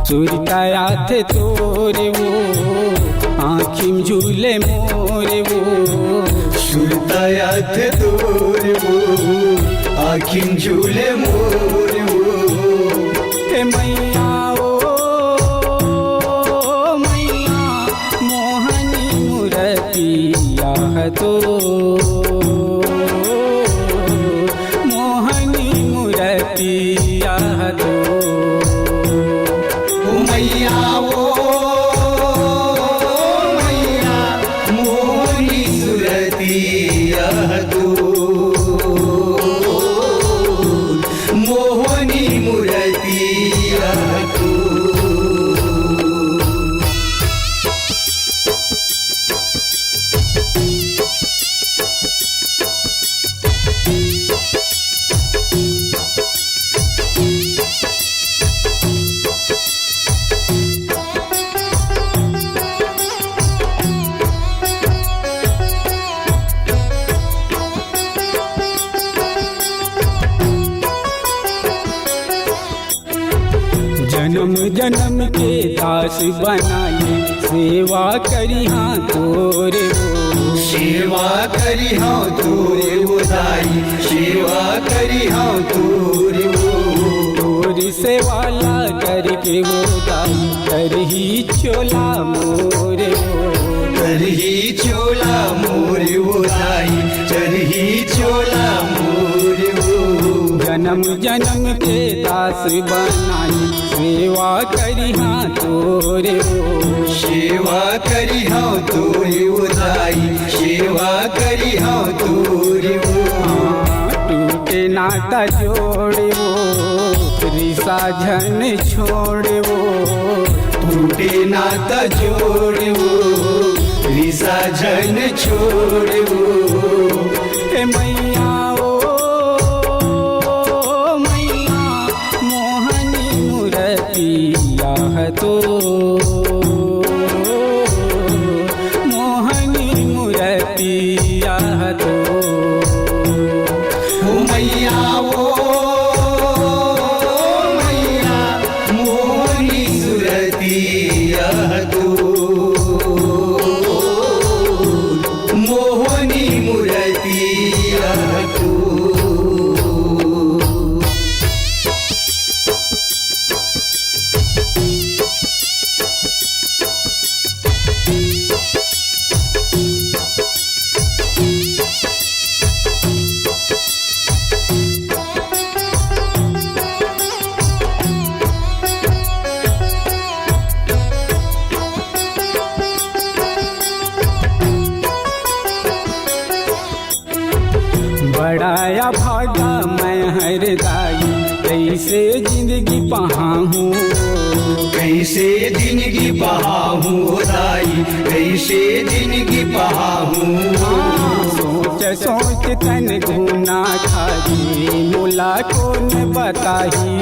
सुरताया थे तोरे वो आँखिम झूले मोरे वो सुरताया थे तोरे वो आँखिम झूले मोरे वो हे मैया ओ मैया मोहनी मुरतिया तो मोहनी मुरतिया तो मैया वो मैया मोहनी सुरतिया तू मोहनी मुरतिया तू जन्म जन्म के दास बनाई सेवा करी हाँ तोरे वो सेवा करी हाँ तोरे वो दाई सेवा करी हाँ तोरे वो तोरी सेवाला करके वो दाई करही चोला मोरे वो करही चोला मोरे वो दाई करही चोला मोरे वो जन्म जन्म के दास बनाई सेवा करी हाँ तोरे वो सेवा करी हाँ तोरे वो दाई सेवा करी हाँ तोरे वो टूटे नाता जोड़े वो रिसा झन छोड़े वो टूटे नाता जोड़े वो रिसा झन छोड़े वो हे मैया तो मोहनी मुरतिया तो मैया वो मैया मोहनी सुरतिया तू मोहनी मुरतिया तू बड़ाया भागा मैं हरदाई कैसे जिंदगी पहाऊँ कैसे जिंदगी बहाऊँ दाई कैसे जिंदगी बहाऊँ सोच सोच तन घूना खाई मोला कौन बताही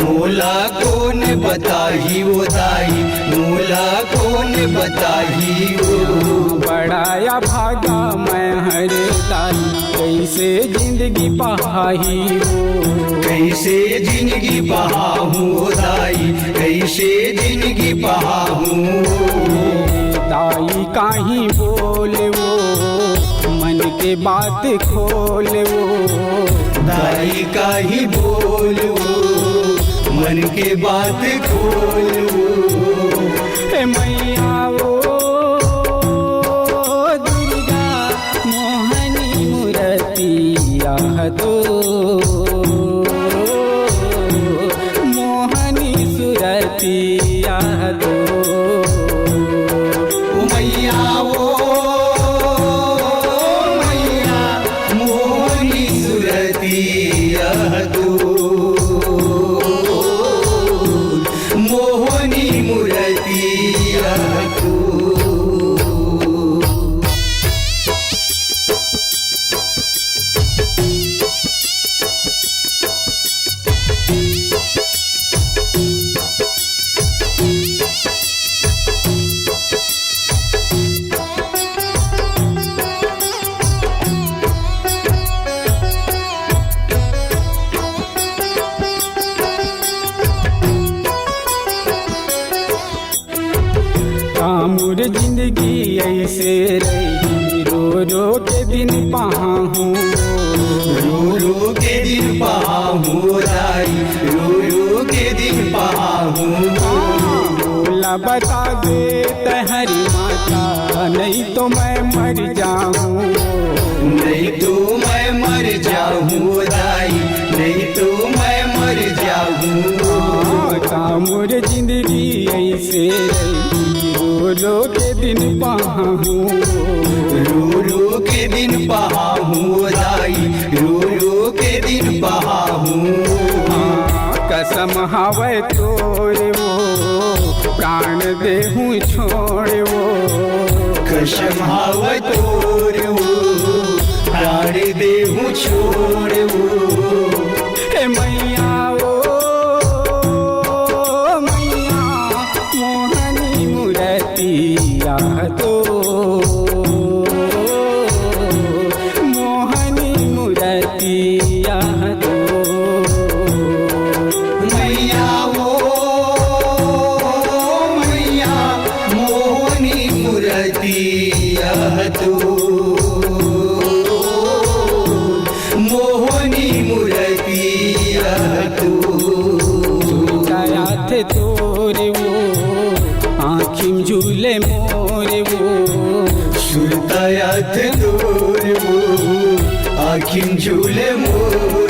मोला कौन बताही वो दाई मोला कौन बताही वो बड़ाया भागा मैं हरदाई कैसे जिंदगी पहाई कैसे जिंदगी बहाऊँ दाई कैसे जिंदगी बहाऊँ दाई काहीं बोल वो मन के बात खोल वो दाई का ही बोल वो मन के बात खोल वो हे मैया वो दुर्गा मोहनी मुरतिया तो मोहनी सुरतिया तो मैया वो मैया मोहनी सुरतिया तू मोहनी कामुर जिंदगी ऐसे रही रो रो के दिन पाहूँ रो रो के दिन पाहूँ दाई रो रो के दिन पाहूँ बोला बता दे हरी माता नहीं तो मैं मर जाऊँ नहीं तो मैं मर जाऊँ दाई नहीं तो मैं मर जाऊँ कामुर जिंदगी ऐसे रही रो रो के दिन पाहूँ रो रो के दिन पाहूँ दाई रो रो के दिन पाहूँ कसम हवे तोरे वो प्राण देहूँ छोड़े वो कसम हवे तोरे वो प्राण देहूँ छोड़े वो हे मैया ओ मैया मोहनी मूर्तिया तो मोहनी मूर्तिया तो मैया वो मैया मोहनी मूर्तिया तो मोहनी मूर्तिया तो गया थे तोरे वो आँखिम झूले मोरे वो सुरतायात तोर वो आखिम झूले मोर